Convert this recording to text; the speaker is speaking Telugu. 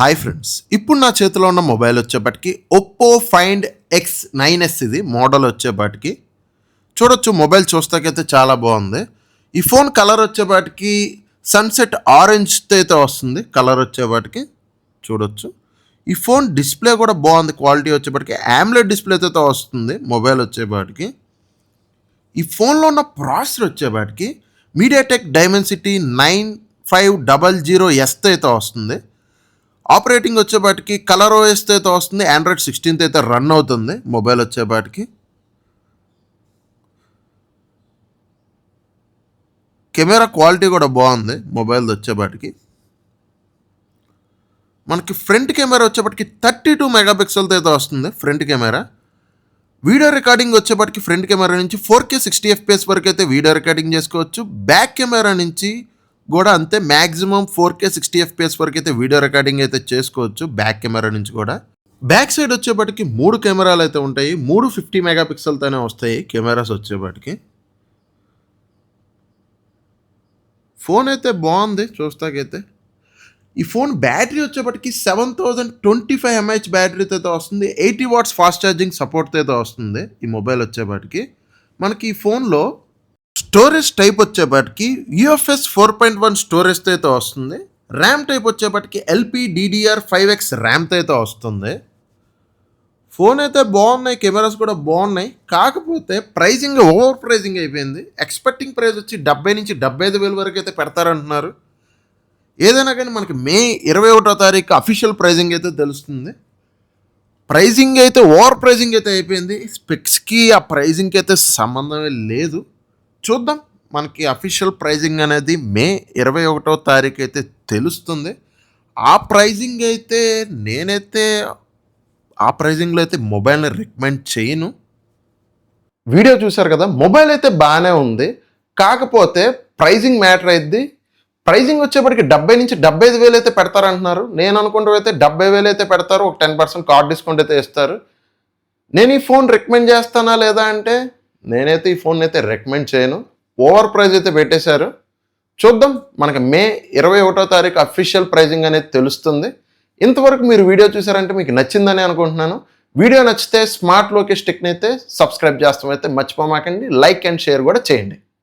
హాయ్ ఫ్రెండ్స్, ఇప్పుడు నా చేతిలో ఉన్న మొబైల్ వచ్చేప్పటికి ఒప్పో ఫైండ్ X9s ఇది మోడల్ వచ్చేపాటికి చూడొచ్చు. మొబైల్ చూస్తాకైతే చాలా బాగుంది. ఈ ఫోన్ కలర్ వచ్చేపాటికి సన్సెట్ ఆరెంజ్తో అయితే వస్తుంది. కలర్ వచ్చేపాటికి చూడొచ్చు. ఈ ఫోన్ డిస్ప్లే కూడా బాగుంది. క్వాలిటీ వచ్చేపాటికి AMOLED డిస్ప్లేతో వస్తుంది మొబైల్ వచ్చేపాటికి. ఈ ఫోన్లో ఉన్న ప్రాసెసర్ వచ్చేపాటికి మీడియాటెక్ డైమెన్సిటీ 9500S అయితే వస్తుంది. ఆపరేటింగ్ వచ్చేపాటికి కలర్ ఓఎస్ అయితే వస్తుంది. Android 16 అయితే రన్ అవుతుంది మొబైల్ వచ్చేపాటికి. కెమెరా క్వాలిటీ కూడా బాగుంది మొబైల్ వచ్చేపాటికి. మనకి ఫ్రంట్ కెమెరా వచ్చేపాటికి 32 మెగాపిక్సెల్తో అయితే వస్తుంది ఫ్రంట్ కెమెరా. వీడియో రికార్డింగ్ వచ్చేపాటికి ఫ్రంట్ కెమెరా నుంచి 4K 60fps వరకు అయితే వీడియో రికార్డింగ్ చేసుకోవచ్చు. బ్యాక్ కెమెరా నుంచి కూడా అంతే, మ్యాక్సిమం 4K 60fps వరకు అయితే వీడియో రికార్డింగ్ అయితే చేసుకోవచ్చు బ్యాక్ కెమెరా నుంచి కూడా. బ్యాక్ సైడ్ వచ్చేపాటికి 3 కెమెరాలు అయితే ఉంటాయి. 3 50 మెగాపిక్సెల్తోనే వస్తాయి కెమెరాస్ వచ్చేపాటికి. ఫోన్ అయితే బాగుంది చూస్తాకైతే. ఈ ఫోన్ బ్యాటరీ వచ్చేప్పటికి 7025 mAh బ్యాటరీతో అయితే వస్తుంది. 80 watts ఫాస్ట్ ఛార్జింగ్ సపోర్ట్తో అయితే వస్తుంది ఈ మొబైల్ వచ్చేపాటికి. మనకి ఈ ఫోన్లో స్టోరేజ్ టైప్ వచ్చేపాటికి UFS 4.1 స్టోరేజ్తో అయితే వస్తుంది. ర్యామ్ టైప్ వచ్చేపాటికి LPDDR5X ర్యామ్తో అయితే వస్తుంది. ఫోన్ అయితే బాగున్నాయి, కెమెరాస్ కూడా బాగున్నాయి. కాకపోతే ప్రైజింగ్ ఓవర్ ప్రైజింగ్ అయిపోయింది. ఎక్స్పెక్టింగ్ ప్రైస్ వచ్చి 70 నుంచి 75,000 వరకు అయితే పెడతారంటున్నారు. ఏదైనా కానీ మనకి మే 21వ తారీఖు అఫీషియల్ ప్రైజింగ్ అయితే తెలుస్తుంది. ప్రైజింగ్ అయితే ఓవర్ ప్రైజింగ్ అయితే అయిపోయింది. స్పెక్స్కి ఆ ప్రైజింగ్కి అయితే సంబంధమే లేదు. చూద్దాం, మనకి అఫీషియల్ ప్రైజింగ్ అనేది మే 21వ తారీఖు అయితే తెలుస్తుంది. ఆ ప్రైజింగ్ అయితే నేనైతే ఆ ప్రైజింగ్లో అయితే మొబైల్ని రికమెండ్ చేయను. వీడియో చూశారు కదా, మొబైల్ అయితే బాగానే ఉంది. కాకపోతే ప్రైజింగ్ మ్యాటర్ అయింది. ప్రైజింగ్ వచ్చేప్పటికి 70 నుంచి 75,000 అయితే పెడతారంటున్నారు. నేను అనుకుంటూ అయితే 70,000 అయితే పెడతారు. ఒక 10% కార్డ్ డిస్కౌంట్ అయితే ఇస్తారు. నేను ఈ ఫోన్ రికమెండ్ చేస్తానా లేదా అంటే నేనైతే ఈ ఫోన్ అయితే రికమెండ్ చేయను. ఓవర్ ప్రైజ్ అయితే పెట్టేశారు. చూద్దాం, మనకి మే 21వ తారీఖు అఫీషియల్ ప్రైజింగ్ అనేది తెలుస్తుంది. ఇంతవరకు మీరు వీడియో చూసారంటే మీకు నచ్చిందని అనుకుంటున్నాను. వీడియో నచ్చితే స్మార్ట్ లోకేష్ టెక్ని అయితే సబ్స్క్రైబ్ చేస్తామైతే మర్చిపోమాకండి. లైక్ అండ్ షేర్ కూడా చేయండి.